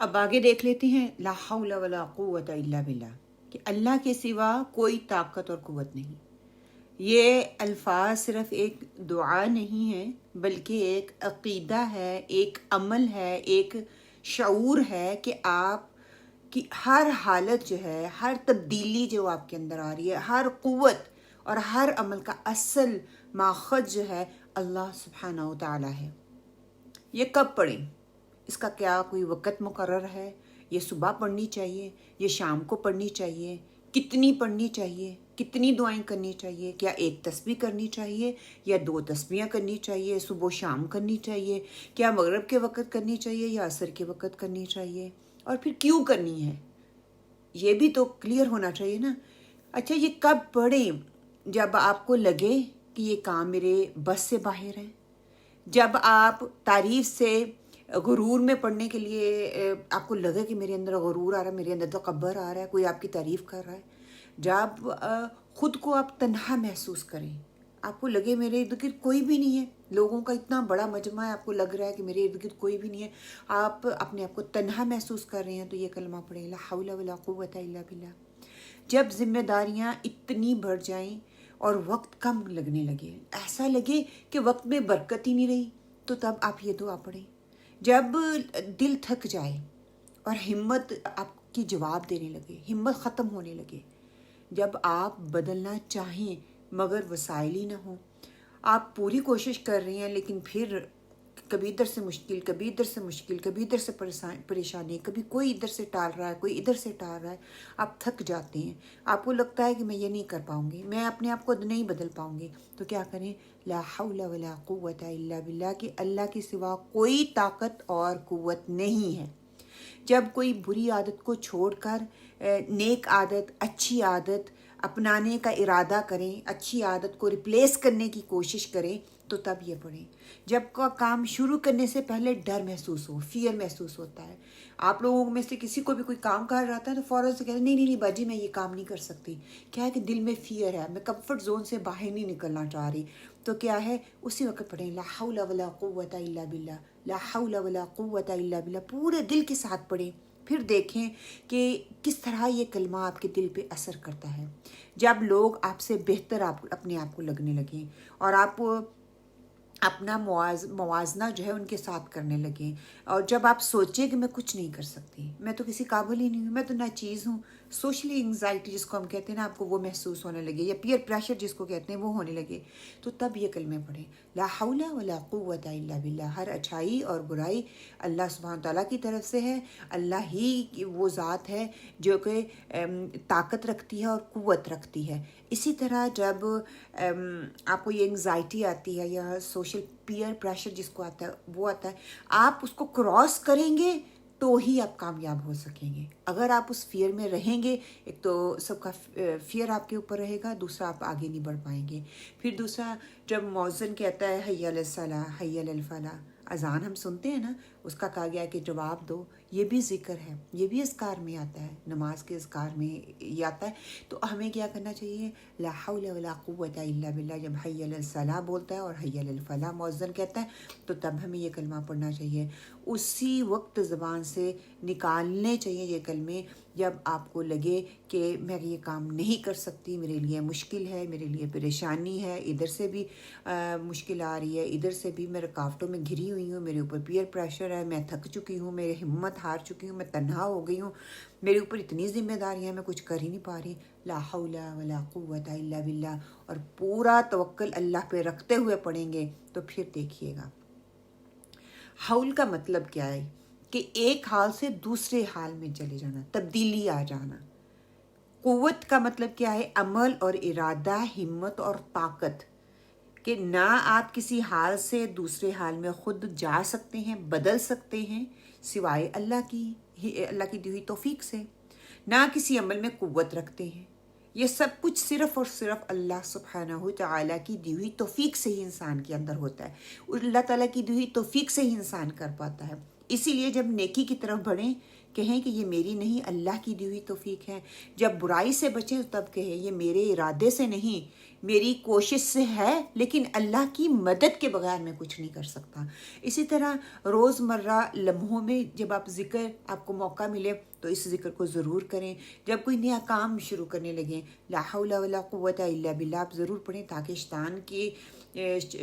اب آگے دیکھ لیتے ہیں لا حول ولا قوت الا باللہ، کہ اللہ کے سوا کوئی طاقت اور قوت نہیں۔ یہ الفاظ صرف ایک دعا نہیں ہے، بلکہ ایک عقیدہ ہے، ایک عمل ہے، ایک شعور ہے کہ آپ کی ہر حالت جو ہے، ہر تبدیلی جو آپ کے اندر آ رہی ہے، ہر قوت اور ہر عمل کا اصل ماخذ جو ہے اللہ سبحانہ و تعالی ہے۔ یہ کب پڑھیں؟ اس کا کیا کوئی وقت مقرر ہے؟ یہ صبح پڑھنی چاہیے، یہ شام کو پڑھنی چاہیے؟ کتنی پڑھنی چاہیے؟ کتنی دعائیں کرنی چاہیے؟ کیا ایک تسبیح کرنی چاہیے یا 2 تسبیحیں کرنی چاہیے؟ صبح و شام کرنی چاہیے؟ کیا مغرب کے وقت کرنی چاہیے یا عصر کے وقت کرنی چاہیے؟ اور پھر کیوں کرنی ہے؟ یہ بھی تو کلیئر ہونا چاہیے نا۔ اچھا، یہ کب پڑھیں؟ جب آپ کو لگے کہ یہ کام میرے بس سے باہر ہے، جب آپ تعریف سے غرور میں پڑھنے کے لیے آپ کو لگے کہ میرے اندر غرور آ رہا ہے، میرے اندر تکبر آ رہا ہے، کوئی آپ کی تعریف کر رہا ہے، جب خود کو آپ تنہا محسوس کریں، آپ کو لگے میرے ارد گرد کوئی بھی نہیں ہے، لوگوں کا اتنا بڑا مجمع ہے، آپ کو لگ رہا ہے کہ میرے ارد گرد کوئی بھی نہیں ہے، آپ اپنے آپ کو تنہا محسوس کر رہے ہیں، تو یہ کلمہ پڑھیں لا حول ولا قوت الا باللہ۔ جب ذمہ داریاں اتنی بڑھ جائیں اور وقت کم لگنے لگے، ایسا لگے کہ وقت میں برکت ہی نہیں رہی، تو تب آپ یہ دعا پڑھیں۔ جب دل تھک جائے اور ہمت آپ کی جواب دینے لگے، ہمت ختم ہونے لگے، جب آپ بدلنا چاہیں مگر وسائل ہی نہ ہوں، آپ پوری کوشش کر رہی ہیں لیکن پھر کبھی ادھر سے مشکل، کبھی ادھر سے مشکل، کبھی ادھر سے پریشانی، کبھی کوئی ادھر سے ٹال رہا ہے، کوئی ادھر سے ٹال رہا ہے، آپ تھک جاتے ہیں، آپ کو لگتا ہے کہ میں یہ نہیں کر پاؤں گی، میں اپنے آپ کو نہیں بدل پاؤں گی، تو کیا کریں؟ لا حول ولا قوت الا باللہ، کہ اللہ کے سوا کوئی طاقت اور قوت نہیں ہے۔ جب کوئی بری عادت کو چھوڑ کر نیک عادت، اچھی عادت اپنانے کا ارادہ کریں، اچھی عادت کو ریپلیس کرنے کی کوشش کریں، تو تب یہ پڑھیں۔ جب کا کام شروع کرنے سے پہلے ڈر محسوس ہو، فیئر محسوس ہوتا ہے، آپ لوگوں میں سے کسی کو بھی کوئی کام کہا جاتا ہے تو فوراً سے کہتے ہیں نہیں نہیں نہیں باجی میں یہ کام نہیں کر سکتی، کیا ہے کہ دل میں فیئر ہے، میں کمفرٹ زون سے باہر نہیں نکلنا چاہ رہی، تو کیا ہے اسی وقت پڑھیں لا حول ولا قوت الا باللہ، لا حول ولا قوت الا باللہ، پورے دل کے ساتھ پڑھیں، پھر دیکھیں کہ کس طرح یہ کلمہ آپ کے دل پہ اثر کرتا ہے۔ جب لوگ آپ سے بہتر اپنے آپ کو لگنے لگیں اور آپ اپنا موازنہ جو ہے ان کے ساتھ کرنے لگیں، اور جب آپ سوچیں کہ میں کچھ نہیں کر سکتی، میں تو کسی قابل ہی نہیں ہوں، میں تو ناچیز ہوں، سوشلی انگزائٹی جس کو ہم کہتے ہیں نا، آپ کو وہ محسوس ہونے لگے، یا پیئر پریشر جس کو کہتے ہیں وہ ہونے لگے، تو تب یہ کلمے پڑھیں لا حول ولا قوت الا باللہ۔ ہر اچھائی اور برائی اللہ سبحانہ تعالیٰ کی طرف سے ہے، اللہ ہی وہ ذات ہے جو کہ طاقت رکھتی ہے اور قوت رکھتی ہے۔ اسی طرح جب آپ کو یہ انگزائٹی آتی ہے یا سوشل پیئر پریشر جس کو آتا ہے وہ آتا ہے، آپ اس کو کراس کریں گے تو ہی آپ کامیاب ہو سکیں گے۔ اگر آپ اس فیئر میں رہیں گے، ایک تو سب کا فیئر آپ کے اوپر رہے گا، دوسرا آپ آگے نہیں بڑھ پائیں گے۔ پھر دوسرا، جب مؤذن کہتا ہے حی علی الصلاۃ حی علی الفلاح، اذان ہم سنتے ہیں نا، اس کا کہا گیا کہ جواب دو، یہ بھی ذکر ہے، یہ بھی اذکار میں آتا ہے، نماز کے اذکار میں یہ آتا ہے، تو ہمیں کیا کرنا چاہیے؟ لا حول ولا قوت الا باللہ، جب حی علی الصلاۃ بولتا ہے اور حی علی الفلاح مؤذن کہتا ہے تو تب ہمیں یہ کلمہ پڑھنا چاہیے، اسی وقت زبان سے نکالنے چاہیے یہ کلمے جب آپ کو لگے کہ میں یہ کام نہیں کر سکتی، میرے لیے مشکل ہے، میرے لیے پریشانی ہے، ادھر سے بھی مشکل آ رہی ہے، ادھر سے بھی میں رکاوٹوں میں گھری ہوئی ہوں، میرے اوپر پیئر پریشر ہے، میں تھک چکی ہوں، میری ہمت ہار چکی ہوں، میں تنہا ہو گئی ہوں، میرے اوپر اتنی ذمہ داریاں ہیں، میں کچھ کر ہی نہیں پا رہی، لا حول ولا قوت الا باللہ، اور پورا توکل اللہ پہ رکھتے ہوئے پڑھیں گے تو پھر دیکھیے گا۔ حول کا مطلب کیا ہے؟ کہ ایک حال سے دوسرے حال میں چلے جانا، تبدیلی آ جانا۔ قوت کا مطلب کیا ہے؟ عمل اور ارادہ، ہمت اور طاقت، کہ نہ آپ کسی حال سے دوسرے حال میں خود جا سکتے ہیں، بدل سکتے ہیں سوائے اللہ کی دی ہوئی توفیق سے، نہ کسی عمل میں قوت رکھتے ہیں، یہ سب کچھ صرف اور صرف اللہ سبحانہ تعالیٰ کی دی ہوئی توفیق سے ہی انسان کے اندر ہوتا ہے، اللہ تعالیٰ کی دی ہوئی توفیق سے ہی انسان کر پاتا ہے۔ اسی لیے جب نیکی کی طرف بڑھیں کہیں کہ یہ میری نہیں اللہ کی دی ہوئی توفیق ہے. جب برائی سے بچیں تب کہیں یہ میرے ارادے سے نہیں میری کوشش سے ہے لیکن اللہ کی مدد کے بغیر میں کچھ نہیں کر سکتا. اسی طرح روزمرہ لمحوں میں جب آپ کو موقع ملے تو اس ذکر کو ضرور کریں. جب کوئی نیا کام شروع کرنے لگیں لا حول ولا قوت الا باللہ آپ ضرور پڑھیں تاکہ شیطان کی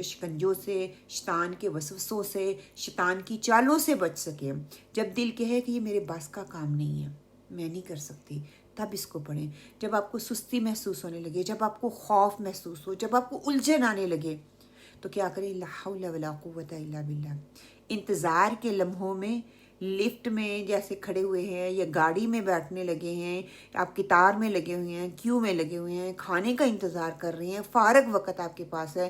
شکنجوں سے، شیطان کے وسوسوں سے، شیطان کی چالوں سے بچ سکے. جب دل کہے کہ یہ میرے بس کا کام نہیں ہے، میں نہیں کر سکتی، تب اس کو پڑھیں. جب آپ کو سستی محسوس ہونے لگے، جب آپ کو خوف محسوس ہو، جب آپ کو الجھن آنے لگے تو کیا کریں؟ لا حول ولا قوت الا باللہ. انتظار کے لمحوں میں لفٹ میں جیسے کھڑے ہوئے ہیں یا گاڑی میں بیٹھنے لگے ہیں، آپ قطار میں لگے ہوئے ہیں، کیو میں لگے ہوئے ہیں، کھانے کا انتظار کر رہے ہیں، فارغ وقت آپ کے پاس ہے،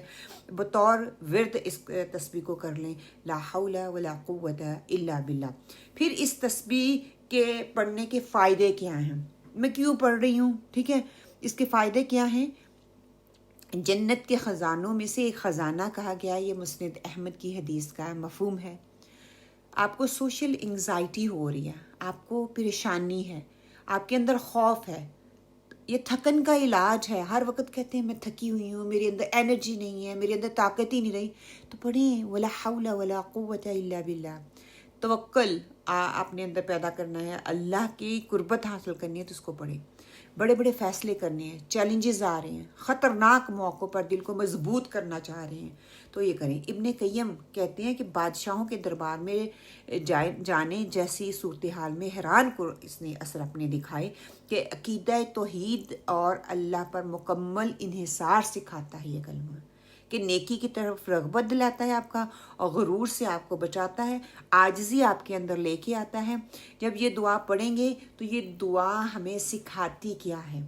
بطور ورد اس تسبیح کو کر لیں لا حول ولا قوت الا باللہ. پھر اس تسبیح کے پڑھنے کے فائدے کیا ہیں؟ میں کیوں پڑھ رہی ہوں؟ ٹھیک ہے، اس کے فائدے کیا ہیں؟ جنت کے خزانوں میں سے ایک خزانہ کہا گیا، یہ مسند احمد کی حدیث کا مفہوم ہے. آپ کو سوشل انگزائٹی ہو رہی ہے، آپ کو پریشانی ہے، آپ کے اندر خوف ہے، یہ تھکن کا علاج ہے. ہر وقت کہتے ہیں میں تھکی ہوئی ہوں، میرے اندر انرجی نہیں ہے، میرے اندر طاقت ہی نہیں رہی، تو پڑھیں ولا حول ولا قوت الا باللہ. توکل اپنے اندر پیدا کرنا ہے، اللہ کی قربت حاصل کرنی ہے تو اس کو پڑھیں. بڑے بڑے فیصلے کرنے ہیں، چیلنجز آ رہے ہیں، خطرناک موقعوں پر دل کو مضبوط کرنا چاہ رہے ہیں تو یہ کریں. ابن قیم کہتے ہیں کہ بادشاہوں کے دربار میں جانے جیسی صورتحال میں حیران کو اس نے اثر اپنے دکھائے کہ عقیدہ توحید اور اللہ پر مکمل انحصار سکھاتا ہے یہ کلمہ، کہ نیکی کی طرف رغبت دلاتا ہے آپ کا، اور غرور سے آپ کو بچاتا ہے، عاجزی آپ کے اندر لے کے آتا ہے. جب یہ دعا پڑھیں گے تو یہ دعا ہمیں سکھاتی کیا ہے؟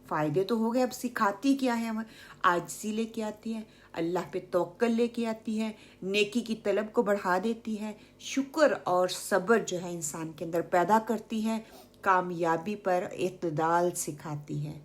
فائدے تو ہو گئے، اب سکھاتی کیا ہے؟ ہمیں عاجزی لے کے آتی ہے، اللہ پہ توکل لے کے آتی ہے، نیکی کی طلب کو بڑھا دیتی ہے، شکر اور صبر جو ہے انسان کے اندر پیدا کرتی ہے، کامیابی پر اعتدال سکھاتی ہے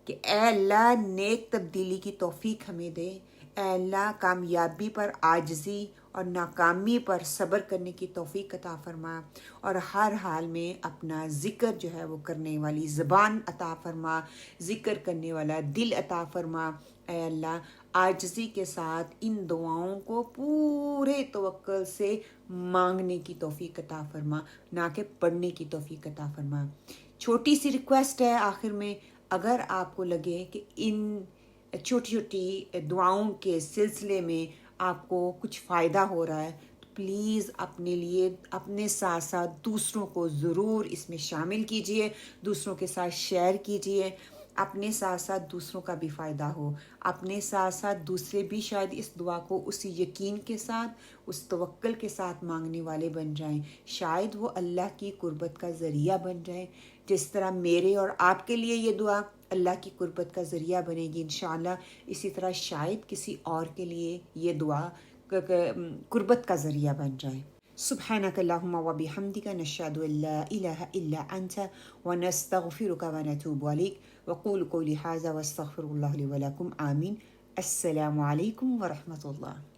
کہ اے اللہ نیک تبدیلی کی توفیق ہمیں دے، اے اللہ کامیابی پر عاجزی اور ناکامی پر صبر کرنے کی توفیق عطا فرما، اور ہر حال میں اپنا ذکر جو ہے وہ کرنے والی زبان عطا فرما، ذکر کرنے والا دل عطا فرما. اے اللہ عاجزی کے ساتھ ان دعاؤں کو پورے توکل سے مانگنے کی توفیق عطا فرما، نہ کہ پڑھنے کی توفیق عطا فرما. چھوٹی سی ریکویسٹ ہے آخر میں، اگر آپ کو لگے کہ ان چھوٹی چھوٹی دعاؤں کے سلسلے میں آپ کو کچھ فائدہ ہو رہا ہے تو پلیز اپنے لیے اپنے ساتھ ساتھ دوسروں کو ضرور اس میں شامل کیجئے، دوسروں کے ساتھ شیئر کیجئے. اپنے ساتھ ساتھ دوسروں کا بھی فائدہ ہو، اپنے ساتھ ساتھ دوسرے بھی شاید اس دعا کو اسی یقین کے ساتھ، اس توکل کے ساتھ مانگنے والے بن جائیں، شاید وہ اللہ کی قربت کا ذریعہ بن جائیں. جس طرح میرے اور آپ کے لیے یہ دعا اللہ کی قربت کا ذریعہ بنے گی انشاءاللہ، اسی طرح شاید کسی اور کے لیے یہ دعا قربت کا ذریعہ بن جائے. سبحانک اللہم و بحمدک نشہد ان لا الہ الا انت ونستغفرک ونتوب الیک وقول قولی ھذا واستغفر اللہ لی ولکم. آمین. السلام علیکم ورحمۃ اللہ.